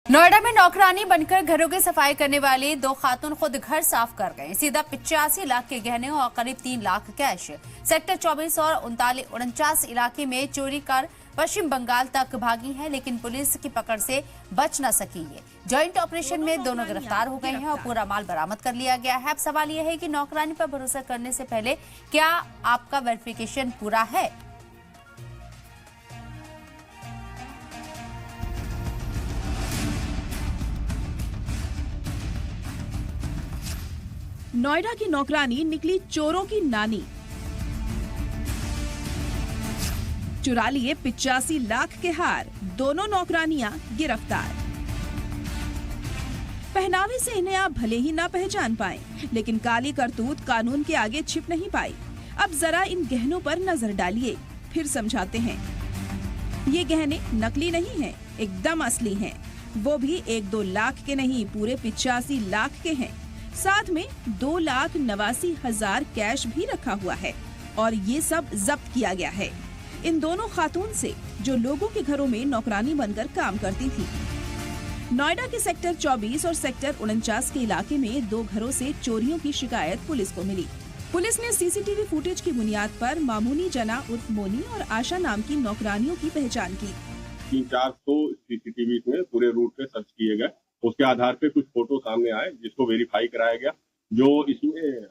नोएडा में नौकरानी बनकर घरों की सफाई करने वाली दो खातून खुद घर साफ कर गए। सीधा 85 लाख के गहने और करीब 3 लाख कैश सेक्टर 24 और 49 इलाके में चोरी कर पश्चिम बंगाल तक भागी हैं, लेकिन पुलिस की पकड़ से बच न सकी है। जॉइंट ऑपरेशन में दोनों गिरफ्तार हो गए हैं और पूरा माल बरामद कर लिया गया है। अब सवाल यह है कि नौकरानी पर भरोसा करने से पहले क्या आपका वेरिफिकेशन पूरा है? नोएडा की नौकरानी निकली चोरों की नानी। चुरा लिए 85 लाख के हार, दोनों नौकरानियां गिरफ्तार। पहनावे से इन्हें आप भले ही ना पहचान पाएं, लेकिन काली करतूत कानून के आगे छिप नहीं पाई। अब जरा इन गहनों पर नजर डालिए, फिर समझाते हैं। ये गहने नकली नहीं हैं, एकदम असली हैं। वो भी 1-2 लाख के नहीं, पूरे 85 लाख के हैं। साथ में 2,89,000 कैश भी रखा हुआ है और ये सब जब्त किया गया है इन दोनों खातून से, जो लोगों के घरों में नौकरानी बनकर काम करती थी। नोएडा के सेक्टर 24 और सेक्टर 49 के इलाके में 2 घरों से चोरियों की शिकायत पुलिस को मिली। पुलिस ने सीसीटीवी फुटेज की बुनियाद पर मामूनी जना उर्फ मोनी और आशा नाम की नौकरानियों की पहचान की। 300-400 सीसीटीवी में पूरे रूट पे सर्च किए गए। उसके आधार पे कुछ फोटो सामने आए, जिसको वेरीफाई कराया गया। जो इसमें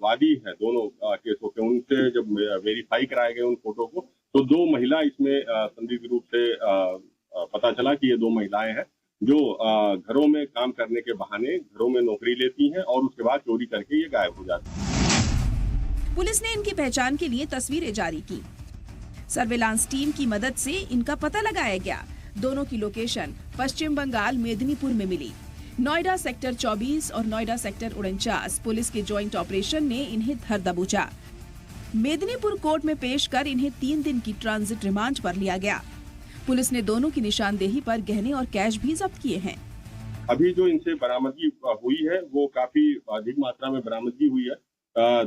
वादी है दोनों केसों के, उनसे जब वेरीफाई कराए गए उन फोटो को, तो 2 महिला इसमें संदिग्ध रूप से पता चला कि ये 2 महिलाएं हैं जो घरों में काम करने के बहाने घरों में नौकरी लेती हैं और उसके बाद चोरी करके ये गायब हो जाती हैं। पुलिस ने इनकी पहचान के लिए तस्वीरें जारी की। सर्विलांस टीम की मदद से इनका पता लगाया गया। दोनों की लोकेशन पश्चिम बंगाल मेदिनीपुर में मिली। नोएडा सेक्टर 24 और नोएडा सेक्टर 49 पुलिस के जॉइंट ऑपरेशन ने इन्हें धर दबोचा। मेदिनीपुर कोर्ट में पेश कर इन्हें 3 दिन की ट्रांजिट रिमांड पर लिया गया। पुलिस ने दोनों की निशानदेही पर गहने और कैश भी जब्त किए हैं। अभी जो इनसे बरामदगी हुई है वो काफी अधिक मात्रा में बरामदगी हुई है।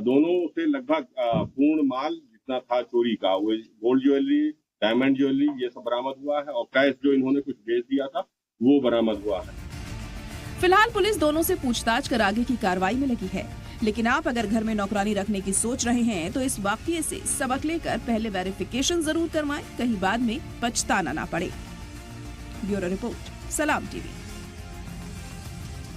दोनों से लगभग पूर्ण माल जितना था चोरी का, वो गोल्ड ज्वेलरी, डायमंड ज्वेलरी, ये सब बरामद हुआ है और कैश जो इन्होंने कुछ बेच दिया था वो बरामद हुआ है। फिलहाल पुलिस दोनों से पूछताछ कर आगे की कार्रवाई में लगी है। लेकिन आप अगर घर में नौकरानी रखने की सोच रहे हैं तो इस वाकये से सबक लेकर पहले वेरिफिकेशन जरूर करवाएं, कहीं बाद में पछताना ना पड़े। ब्यूरो रिपोर्ट, सलाम टीवी।